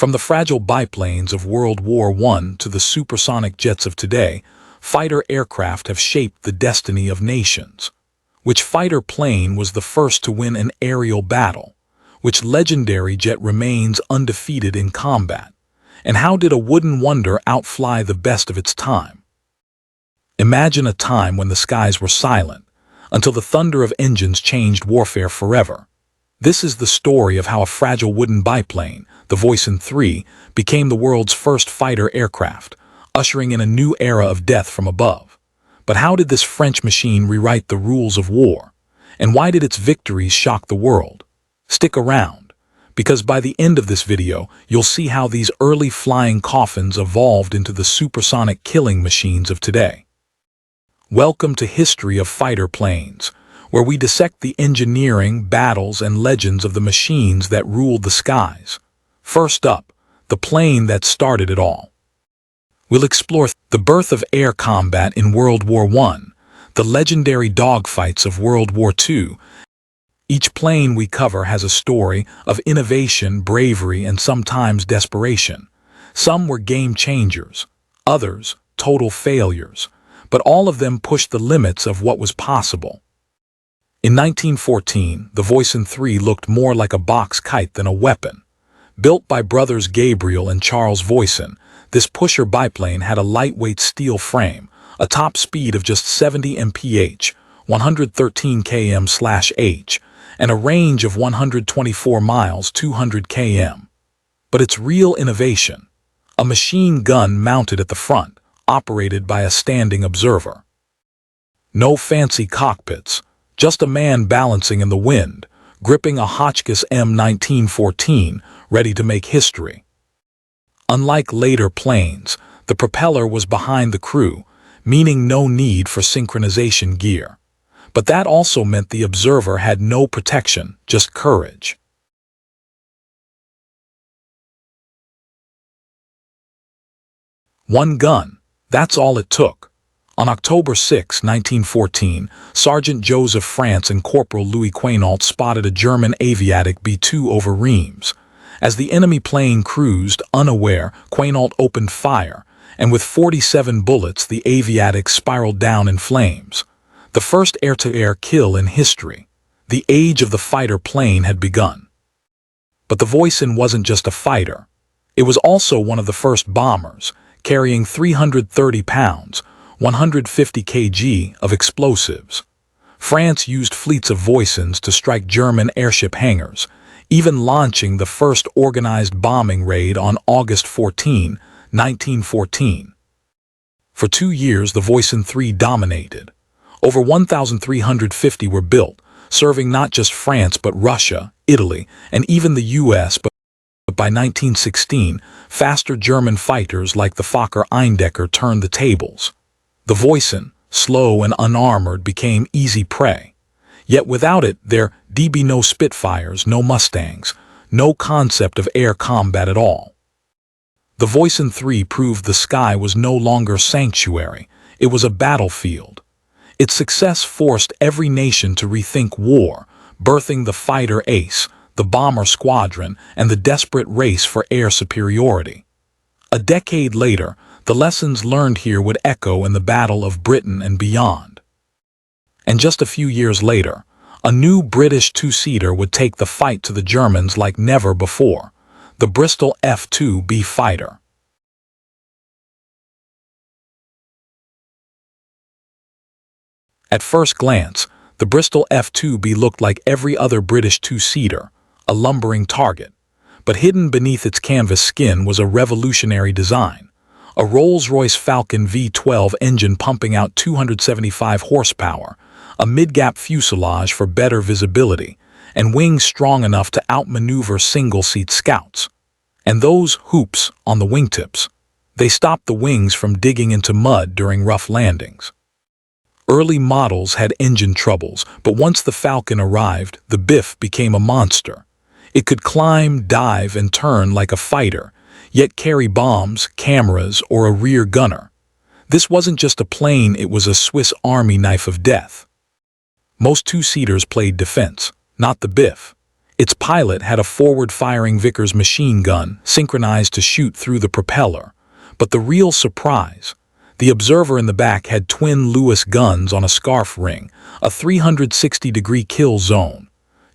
From the fragile biplanes of World War I to the supersonic jets of today, fighter aircraft have shaped the destiny of nations. Which fighter plane was the first to win an aerial battle? Which legendary jet remains undefeated in combat? And how did a wooden wonder outfly the best of its time? Imagine a time when the skies were silent, until the thunder of engines changed warfare forever. This is the story of how a fragile wooden biplane, the Voisin III, became the world's first fighter aircraft, ushering in a new era of death from above. But how did this French machine rewrite the rules of war? And why did its victories shock the world? Stick around, because by the end of this video, you'll see how these early flying coffins evolved into the supersonic killing machines of today. Welcome to History of Fighter Planes, where we dissect the engineering, battles, and legends of the machines that ruled the skies. First up, the plane that started it all. We'll explore the birth of air combat in World War I, the legendary dogfights of World War II. Each plane we cover has a story of innovation, bravery, and sometimes desperation. Some were game changers, others total failures, but all of them pushed the limits of what was possible. In 1914, the Voisin III looked more like a box kite than a weapon. Built by brothers Gabriel and Charles Voisin, this pusher biplane had a lightweight steel frame, a top speed of just 70 mph, 113 km/h, and a range of 124 miles, 200 km. But its real innovation, a machine gun mounted at the front, operated by a standing observer. No fancy cockpits, just a man balancing in the wind, gripping a Hotchkiss M1914, ready to make history. Unlike later planes, the propeller was behind the crew, meaning no need for synchronization gear. But that also meant the observer had no protection, just courage. One gun, that's all it took. On October 6, 1914, Sergeant Joseph France and Corporal Louis Quinault spotted a German aviatic B-2 over Reims. As the enemy plane cruised, unaware, Quinault opened fire, and with 47 bullets the aviatic spiraled down in flames. The first air-to-air kill in history. The age of the fighter plane had begun. But the Voisin wasn't just a fighter. It was also one of the first bombers, carrying 330 pounds, 150 kg of explosives. France used fleets of Voisins to strike German airship hangars, even launching the first organized bombing raid on August 14, 1914. For 2 years, the Voisin III dominated. Over 1,350 were built, serving not just France but Russia, Italy, and even the US. But by 1916, faster German fighters like the Fokker Eindecker turned the tables. The Voisin, slow and unarmored, became easy prey. Yet without it, there'd be no Spitfires, no Mustangs, no concept of air combat at all. The Voisin III proved the sky was no longer sanctuary, it was a battlefield. Its success forced every nation to rethink war, birthing the fighter ace, the bomber squadron, and the desperate race for air superiority. A decade later, the lessons learned here would echo in the Battle of Britain and beyond. And just a few years later, a new British two-seater would take the fight to the Germans like never before, the Bristol F-2B fighter. At first glance, the Bristol F-2B looked like every other British two-seater, a lumbering target. But hidden beneath its canvas skin was a revolutionary design. A Rolls-Royce Falcon V12 engine pumping out 275 horsepower, a mid-gap fuselage for better visibility, and wings strong enough to outmaneuver single-seat scouts. And those hoops on the wingtips, they stopped the wings from digging into mud during rough landings. Early models had engine troubles, but once the Falcon arrived, the Biff became a monster. It could climb, dive, and turn like a fighter, yet carry bombs, cameras, or a rear gunner. This wasn't just a plane, it was a Swiss Army knife of death. Most two-seaters played defense, not the Biff. Its pilot had a forward-firing Vickers machine gun synchronized to shoot through the propeller. But the real surprise, the observer in the back had twin Lewis guns on a scarf ring, a 360-degree kill zone.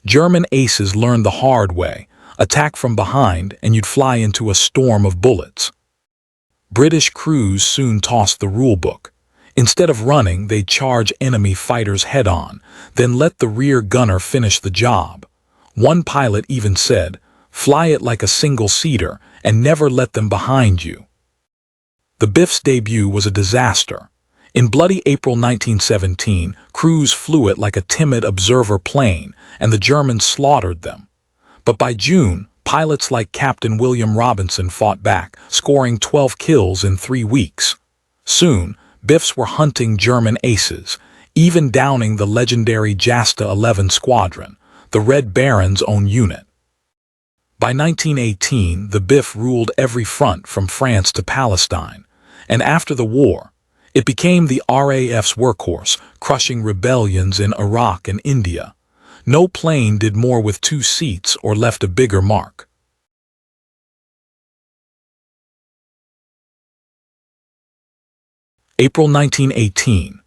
German aces learned the hard way: attack from behind and you'd fly into a storm of bullets. British crews soon tossed the rulebook. Instead of running, they'd charge enemy fighters head-on, then let the rear gunner finish the job. One pilot even said, "Fly it like a single-seater and never let them behind you." The Biff's debut was a disaster. In bloody April 1917, crews flew it like a timid observer plane, and the Germans slaughtered them. But by June, pilots like Captain William Robinson fought back, scoring 12 kills in 3 weeks. Soon, Biffs were hunting German aces, even downing the legendary Jasta 11 Squadron, the Red Baron's own unit. By 1918, the Biff ruled every front from France to Palestine, and after the war, it became the RAF's workhorse, crushing rebellions in Iraq and India. No plane did more with 2 seats or left a bigger mark. April 1918.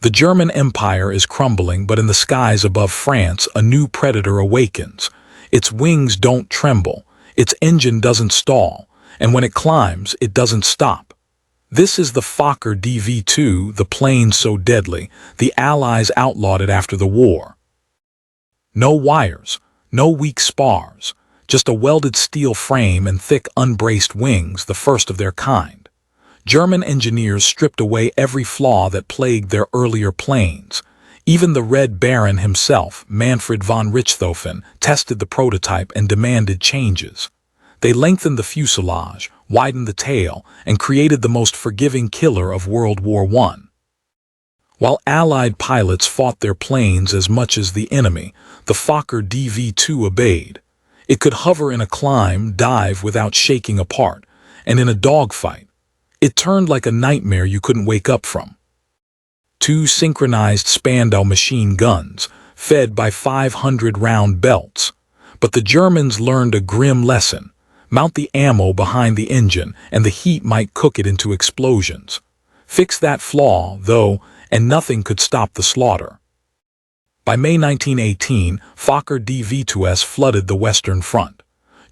The German Empire is crumbling, but in the skies above France, a new predator awakens. Its wings don't tremble, its engine doesn't stall, and when it climbs, it doesn't stop. This is the Fokker D.VII, the plane so deadly, the Allies outlawed it after the war. No wires, no weak spars, just a welded steel frame and thick unbraced wings, the first of their kind. German engineers stripped away every flaw that plagued their earlier planes. Even the Red Baron himself, Manfred von Richthofen, tested the prototype and demanded changes. They lengthened the fuselage, widened the tail, and created the most forgiving killer of World War I. While Allied pilots fought their planes as much as the enemy, the Fokker D.VII obeyed. It could hover in a climb, dive without shaking apart, and in a dogfight, it turned like a nightmare you couldn't wake up from. 2 synchronized Spandau machine guns, fed by 500-round belts. But the Germans learned a grim lesson: mount the ammo behind the engine, and the heat might cook it into explosions. Fix that flaw, though, and nothing could stop the slaughter. By May 1918, Fokker D.VIIs flooded the Western Front.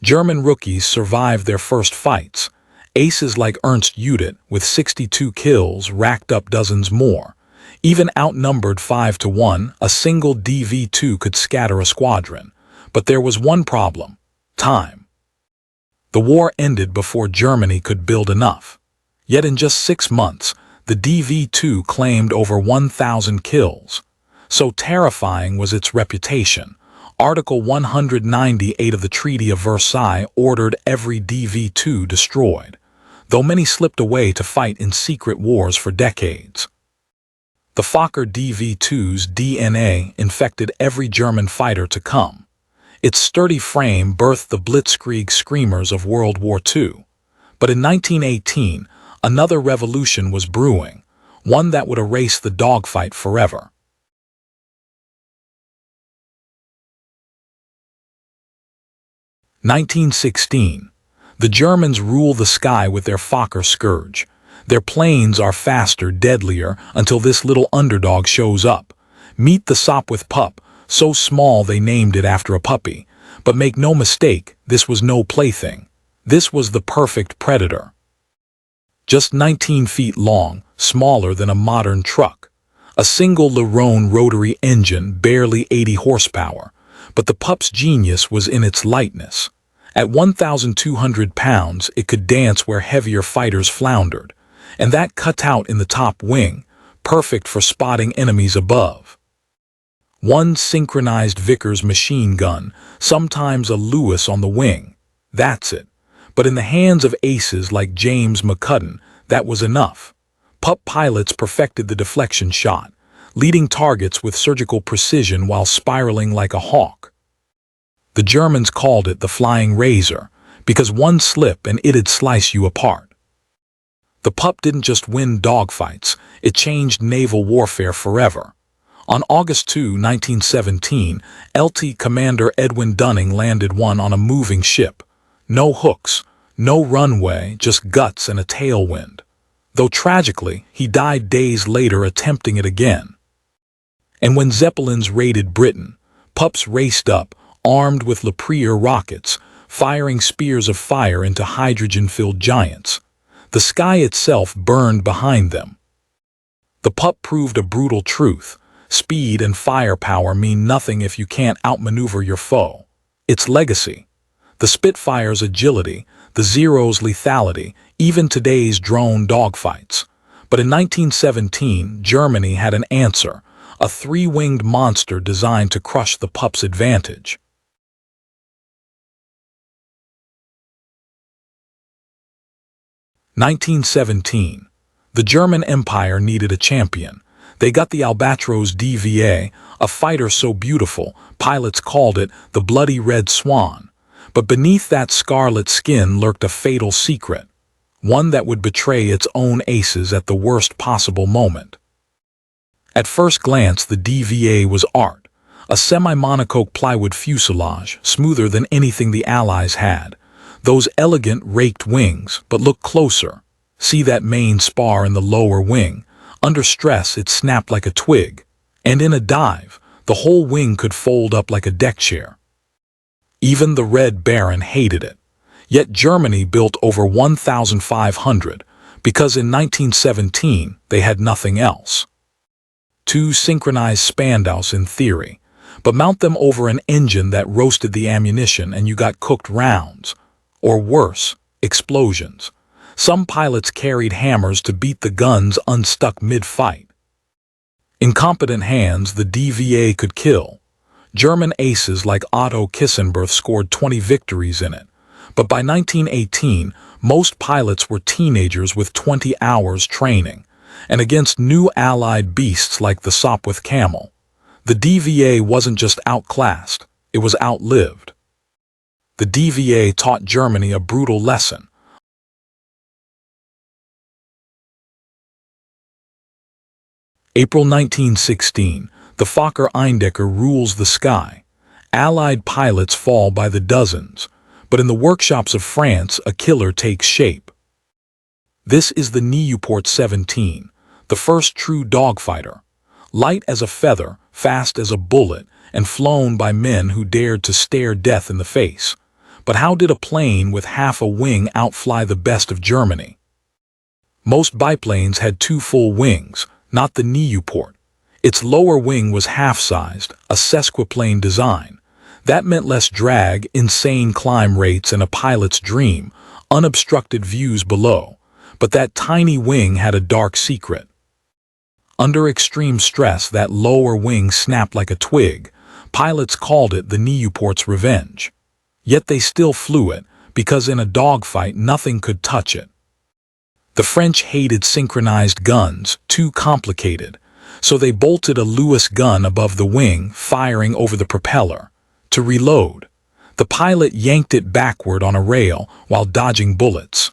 German rookies survived their first fights. Aces like Ernst Judith, with 62 kills, racked up dozens more. Even outnumbered 5-1, a single D.V2 could scatter a squadron. But there was one problem: time. The war ended before Germany could build enough. Yet in just 6 months, the DV2 claimed over 1,000 kills. So terrifying was its reputation, Article 198 of the Treaty of Versailles ordered every DV2 destroyed, though many slipped away to fight in secret wars for decades. The Fokker DV2's DNA infected every German fighter to come. Its sturdy frame birthed the blitzkrieg screamers of World War II. But in 1918, another revolution was brewing, one that would erase the dogfight forever. (1916). The Germans rule the sky with their Fokker scourge. Their planes are faster, deadlier, until this little underdog shows up. Meet the Sopwith Pup, so small they named it after a puppy. But make no mistake, this was no plaything. This was the perfect predator. Just 19 feet long, smaller than a modern truck. A single Lerone rotary engine, barely 80 horsepower. But the Pup's genius was in its lightness. At 1,200 pounds, it could dance where heavier fighters floundered. And that cutout in the top wing, perfect for spotting enemies above. One synchronized Vickers machine gun, sometimes a Lewis on the wing. That's it. But in the hands of aces like James McCudden, that was enough. Pup pilots perfected the deflection shot, leading targets with surgical precision while spiraling like a hawk. The Germans called it the flying razor, because one slip and it'd slice you apart. The Pup didn't just win dogfights, it changed naval warfare forever. On August 2, 1917, LT Commander Edwin Dunning landed one on a moving ship. No hooks, no runway, just guts and a tailwind. Though tragically, he died days later attempting it again. And when Zeppelins raided Britain, Pups raced up, armed with Lepreer rockets, firing spears of fire into hydrogen-filled giants. The sky itself burned behind them. The Pup proved a brutal truth. Speed and firepower mean nothing if you can't outmaneuver your foe. Its legacy, the Spitfire's agility, the Zero's lethality, even today's drone dogfights. But in 1917, Germany had an answer, a three-winged monster designed to crush the Pup's advantage. "1917. The German Empire needed a champion. They got the Albatros DVA, a fighter so beautiful, pilots called it the bloody red swan. But beneath that scarlet skin lurked a fatal secret, one that would betray its own aces at the worst possible moment. At first glance, the DVA was art, a semi-monocoque plywood fuselage, smoother than anything the Allies had. Those elegant raked wings, but look closer. See that main spar in the lower wing. Under stress, it snapped like a twig, and in a dive, the whole wing could fold up like a deck chair. Even the Red Baron hated it. Yet Germany built over 1,500, because in 1917 they had nothing else. Two synchronized Spandaus in theory, but mount them over an engine that roasted the ammunition and you got cooked rounds. Or worse, explosions. Some pilots carried hammers to beat the guns unstuck mid-fight. In competent hands, the DVA could kill. German aces like Otto Kissenberth scored 20 victories in it. But by 1918, most pilots were teenagers with 20 hours training, and against new Allied beasts like the Sopwith Camel. The DVA wasn't just outclassed, it was outlived. The DVA taught Germany a brutal lesson. April 1916, the Fokker Eindecker rules the sky. Allied pilots fall by the dozens, but in the workshops of France, a killer takes shape. This is the Nieuport 17, the first true dogfighter. Light as a feather, fast as a bullet, and flown by men who dared to stare death in the face. But how did a plane with half a wing outfly the best of Germany? Most biplanes had two full wings, not the Nieuport. Its lower wing was half-sized, a sesquiplane design. That meant less drag, insane climb rates, and a pilot's dream, unobstructed views below. But that tiny wing had a dark secret. Under extreme stress, that lower wing snapped like a twig. Pilots called it the Nieuport's revenge. Yet they still flew it, because in a dogfight nothing could touch it. The French hated synchronized guns, too complicated, so they bolted a Lewis gun above the wing, firing over the propeller. To reload, the pilot yanked it backward on a rail while dodging bullets.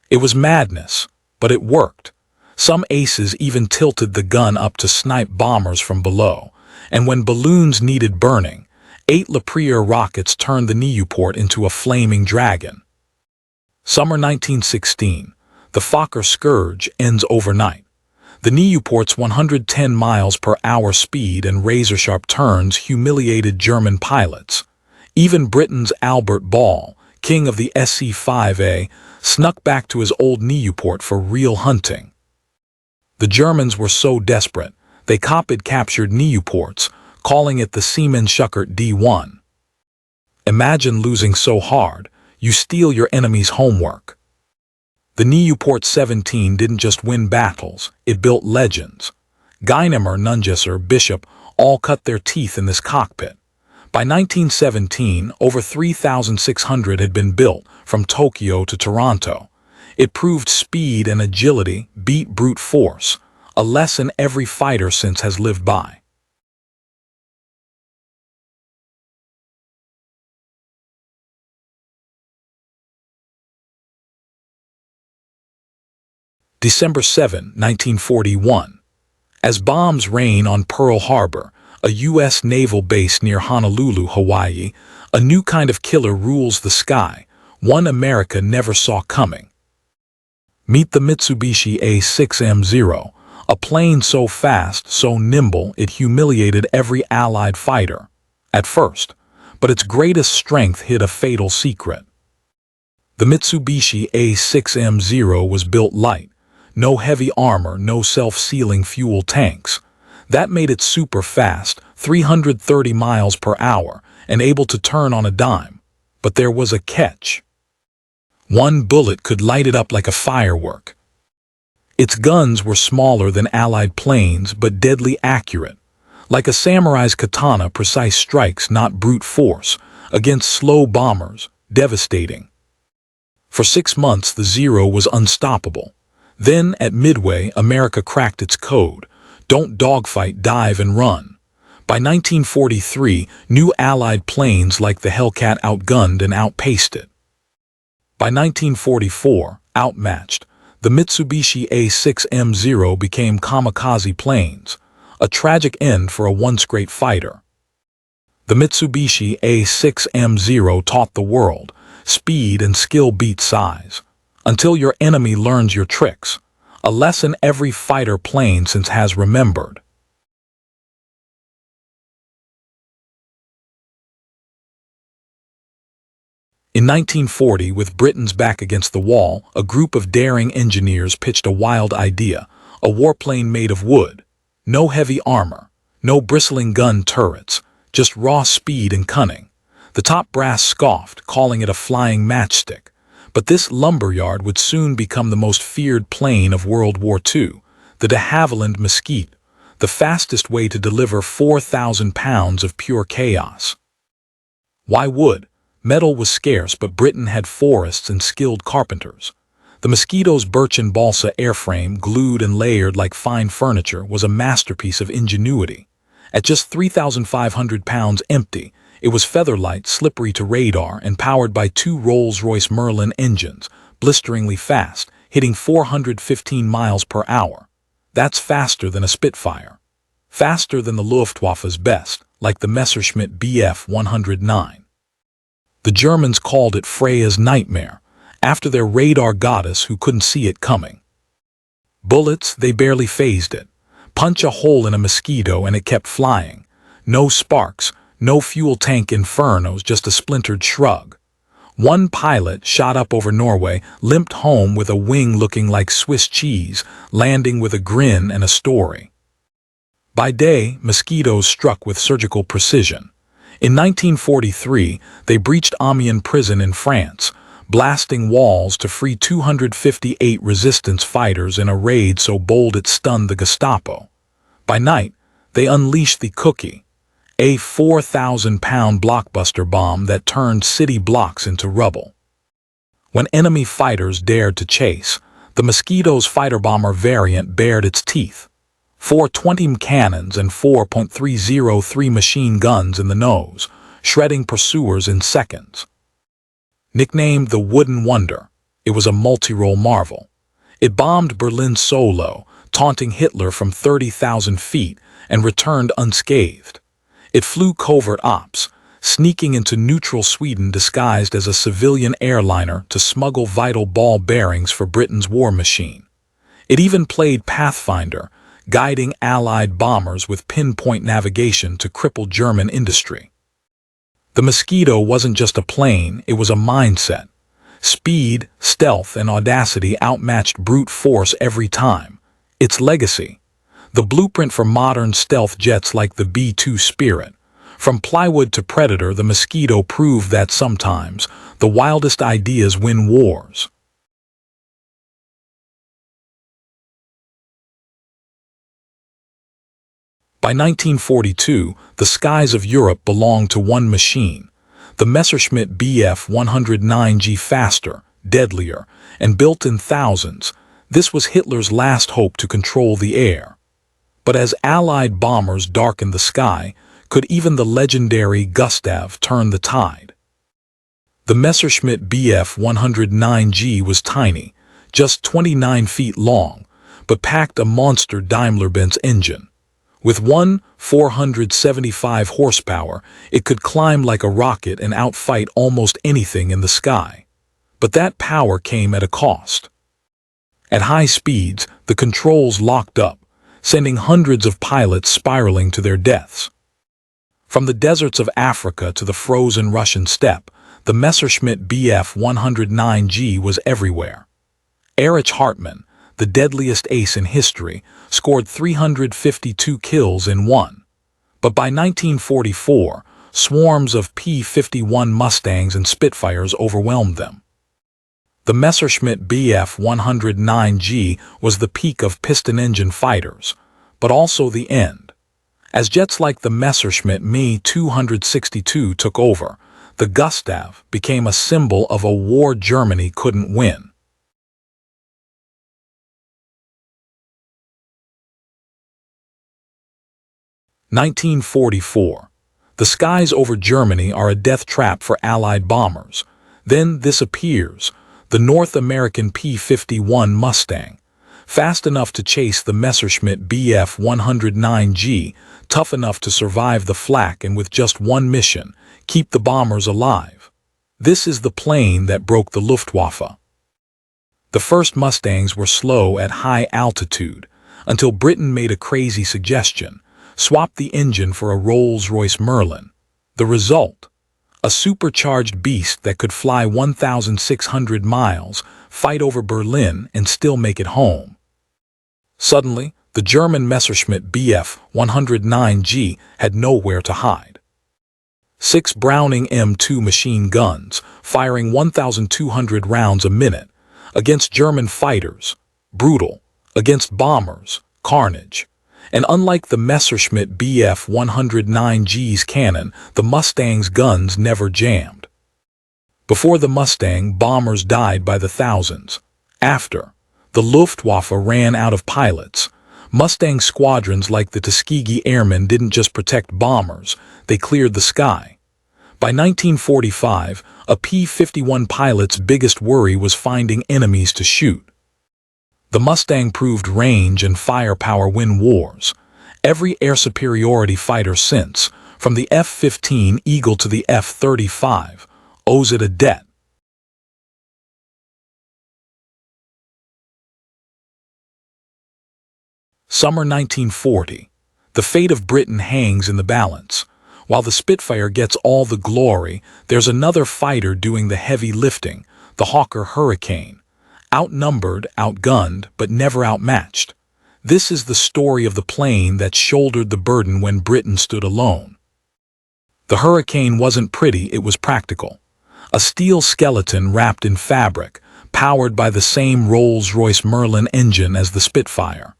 It was madness, but it worked. Some aces even tilted the gun up to snipe bombers from below, and when balloons needed burning, 8 Lepreer rockets turned the Nieuport into a flaming dragon. Summer 1916. The Fokker Scourge ends overnight. The Nieuport's 110 miles per hour speed and razor-sharp turns humiliated German pilots. Even Britain's Albert Ball, king of the SC-5A, snuck back to his old Nieuport for real hunting. The Germans were so desperate, they copied captured Nieuports, calling it the Fokker D.VII. Imagine losing so hard, you steal your enemy's homework. The Nieuport 17 didn't just win battles, it built legends. Guynemer, Nungesser, Bishop all cut their teeth in this cockpit. By 1917, over 3,600 had been built, from Tokyo to Toronto. It proved speed and agility beat brute force, a lesson every fighter since has lived by. December 7, 1941. As bombs rain on Pearl Harbor, a U.S. naval base near Honolulu, Hawaii, a new kind of killer rules the sky, one America never saw coming. Meet the Mitsubishi A6M0, a plane so fast, so nimble, it humiliated every Allied fighter at first, but its greatest strength hid a fatal secret. The Mitsubishi A6M0 was built light. No heavy armor, no self-sealing fuel tanks. That made it super fast, 330 miles per hour, and able to turn on a dime. But there was a catch. One bullet could light it up like a firework. Its guns were smaller than Allied planes, but deadly accurate. Like a samurai's katana, precise strikes, not brute force, against slow bombers, devastating. For 6 months, the Zero was unstoppable. Then, at Midway, America cracked its code. Don't dogfight, dive and run. By 1943, new Allied planes like the Hellcat outgunned and outpaced it. By 1944, outmatched, the Mitsubishi A6M0 became kamikaze planes, a tragic end for a once great fighter. The Mitsubishi A6M0 taught the world, speed and skill beat size. Until your enemy learns your tricks, a lesson every fighter plane since has remembered. In 1940, with Britain's back against the wall, a group of daring engineers pitched a wild idea, a warplane made of wood. No heavy armor, no bristling gun turrets, just raw speed and cunning. The top brass scoffed, calling it a flying matchstick. But this lumberyard would soon become the most feared plane of World War II, the de Havilland Mosquito, the fastest way to deliver 4,000 pounds of pure chaos. Why wood? Metal was scarce, but Britain had forests and skilled carpenters. The Mosquito's birch and balsa airframe, glued and layered like fine furniture, was a masterpiece of ingenuity. At just 3,500 pounds empty, it was feather-light, slippery to radar, and powered by 2 Rolls-Royce Merlin engines, blisteringly fast, hitting 415 miles per hour. That's faster than a Spitfire. Faster than the Luftwaffe's best, like the Messerschmitt Bf 109. The Germans called it Freya's nightmare, after their radar goddess who couldn't see it coming. Bullets, they barely phased it. Punch a hole in a Mosquito and it kept flying. No sparks, no fuel tank infernos, just a splintered shrug. One pilot, shot up over Norway, limped home with a wing looking like Swiss cheese, landing with a grin and a story. By day, Mosquitoes struck with surgical precision. In 1943, they breached Amiens prison in France, blasting walls to free 258 resistance fighters in a raid so bold it stunned the Gestapo. By night, they unleashed the Cookie, a 4,000-pound blockbuster bomb that turned city blocks into rubble. When enemy fighters dared to chase, the Mosquito's fighter-bomber variant bared its teeth. 4 20 cannons and 4.303 machine guns in the nose, shredding pursuers in seconds. Nicknamed the Wooden Wonder, it was a multi-role marvel. It bombed Berlin solo, taunting Hitler from 30,000 feet, and returned unscathed. It flew covert ops, sneaking into neutral Sweden disguised as a civilian airliner to smuggle vital ball bearings for Britain's war machine. It even played Pathfinder, guiding Allied bombers with pinpoint navigation to cripple German industry. The Mosquito wasn't just a plane, it was a mindset. Speed, stealth, and audacity outmatched brute force every time. Its legacy, the blueprint for modern stealth jets like the B-2 Spirit. From plywood to Predator, the Mosquito proved that sometimes the wildest ideas win wars. By 1942, the skies of Europe belonged to one machine, the Messerschmitt Bf 109G, faster, deadlier, and built in thousands. This was Hitler's last hope to control the air. But as Allied bombers darkened the sky, could even the legendary Gustav turn the tide? The Messerschmitt Bf 109G was tiny, just 29 feet long, but packed a monster Daimler-Benz engine. With one 475 horsepower, it could climb like a rocket and outfight almost anything in the sky. But that power came at a cost. At high speeds, the controls locked up, sending hundreds of pilots spiraling to their deaths. From the deserts of Africa to the frozen Russian steppe, the Messerschmitt Bf 109G was everywhere. Erich Hartmann, the deadliest ace in history, scored 352 kills in one. But by 1944, swarms of P-51 Mustangs and Spitfires overwhelmed them. The Messerschmitt Bf 109G was the peak of piston-engine fighters, but also the end. As jets like the Messerschmitt Me 262 took over, the Gustav became a symbol of a war Germany couldn't win. 1944. The skies over Germany are a death trap for Allied bombers. Then this appears, the North American P-51 Mustang, fast enough to chase the Messerschmitt Bf 109G, tough enough to survive the flak and with just one mission, keep the bombers alive. This is the plane that broke the Luftwaffe. The first Mustangs were slow at high altitude, until Britain made a crazy suggestion: swap the engine for a Rolls-Royce Merlin. The result? A supercharged beast that could fly 1,600 miles, fight over Berlin, and still make it home. Suddenly, the German Messerschmitt Bf 109G had nowhere to hide. 6 Browning M2 machine guns, firing 1,200 rounds a minute, against German fighters, brutal, against bombers, carnage. And unlike the Messerschmitt Bf 109G's cannon, the Mustang's guns never jammed. Before the Mustang, bombers died by the thousands. After, the Luftwaffe ran out of pilots. Mustang squadrons like the Tuskegee Airmen didn't just protect bombers, they cleared the sky. By 1945, a P-51 pilot's biggest worry was finding enemies to shoot. The Mustang proved range and firepower win wars. Every air superiority fighter since, from the F-15 Eagle to the F-35, owes it a debt. Summer 1940. The fate of Britain hangs in the balance. While the Spitfire gets all the glory, there's another fighter doing the heavy lifting, the Hawker Hurricane. Outnumbered, outgunned, but never outmatched. This is the story of the plane that shouldered the burden when Britain stood alone. The Hurricane wasn't pretty, it was practical. A steel skeleton wrapped in fabric, powered by the same Rolls-Royce Merlin engine as the Spitfire.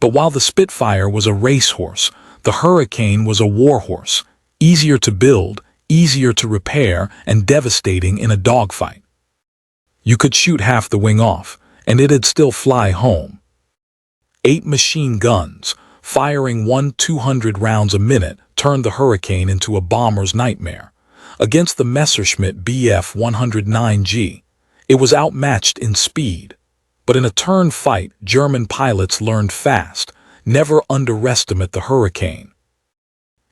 But while the Spitfire was a racehorse, the Hurricane was a warhorse, easier to build, easier to repair, and devastating in a dogfight. You could shoot half the wing off, and it'd still fly home. 8 machine guns, firing 1,200 rounds a minute, turned the Hurricane into a bomber's nightmare. Against the Messerschmitt Bf 109G, it was outmatched in speed. But in a turn fight, German pilots learned fast: never underestimate the Hurricane.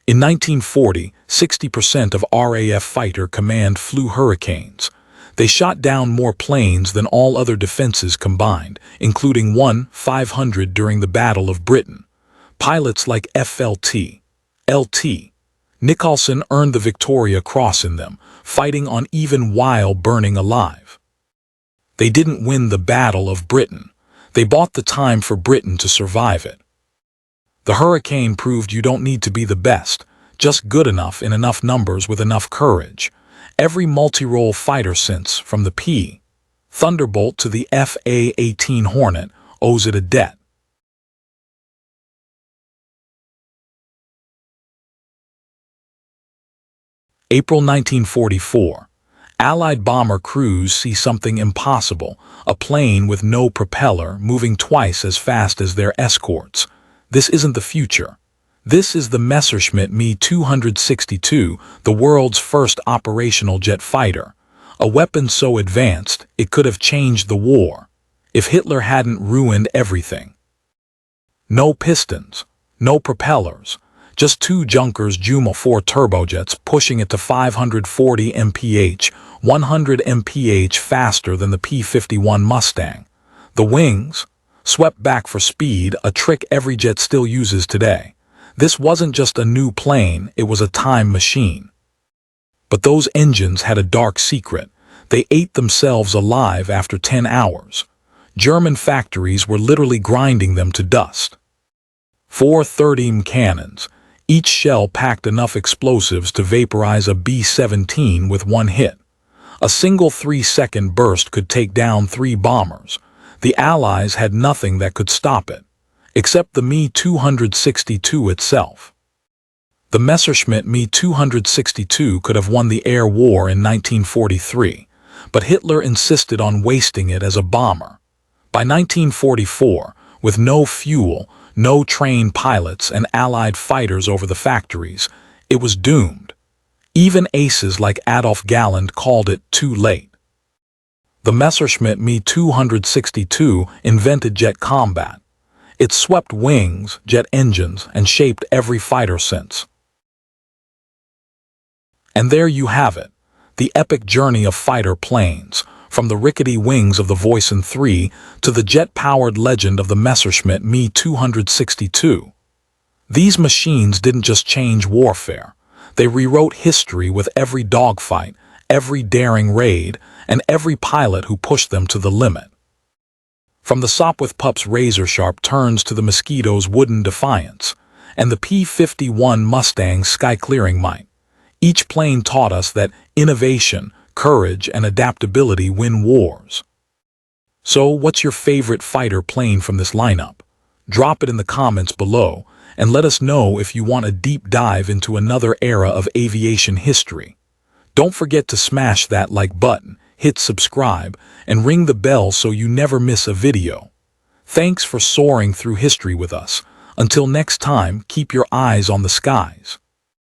In 1940, 60% of RAF fighter command flew Hurricanes. They shot down more planes than all other defenses combined, including 1-500 during the Battle of Britain. Pilots like FLT, LT, Nicholson earned the Victoria Cross in them, fighting on even while burning alive. They didn't win the Battle of Britain. They bought the time for Britain to survive it. The Hurricane proved you don't need to be the best, just good enough in enough numbers with enough courage. Every multi-role fighter since, from the P. Thunderbolt to the FA-18 Hornet, owes it a debt. April 1944. Allied bomber crews see something impossible: a plane with no propeller moving twice as fast as their escorts. This isn't the future. This is the Messerschmitt Me 262, the world's first operational jet fighter. A weapon so advanced, it could have changed the war. If Hitler hadn't ruined everything. No pistons, no propellers, just two Junkers Juma 4 turbojets pushing it to 540 mph, 100 mph faster than the P-51 Mustang. The wings swept back for speed, a trick every jet still uses today. This wasn't just a new plane, it was a time machine. But those engines had a dark secret. They ate themselves alive after 10 hours. German factories were literally grinding them to dust. 4 30 cannons, each shell packed enough explosives to vaporize a B-17 with one hit. A single 3-second burst could take down 3 bombers. The Allies had nothing that could stop it, except the Me-262 itself. The Messerschmitt Me-262 could have won the air war in 1943, but Hitler insisted on wasting it as a bomber. By 1944, with no fuel, no trained pilots, and Allied fighters over the factories, it was doomed. Even aces like Adolf Galland called it too late. The Messerschmitt Me-262 invented jet combat. It swept wings, jet engines, and shaped every fighter since. And there you have it, the epic journey of fighter planes, from the rickety wings of the Voisin III to the jet-powered legend of the Messerschmitt Me-262. These machines didn't just change warfare. They rewrote history with every dogfight, every daring raid, and every pilot who pushed them to the limit. From the Sopwith Pup's razor-sharp turns to the Mosquito's wooden defiance, and the P-51 Mustang's sky-clearing might, each plane taught us that innovation, courage, and adaptability win wars. So, what's your favorite fighter plane from this lineup? Drop it in the comments below, and let us know if you want a deep dive into another era of aviation history. Don't forget to smash that like button, hit subscribe, and ring the bell so you never miss a video. Thanks for soaring through history with us. Until next time, keep your eyes on the skies.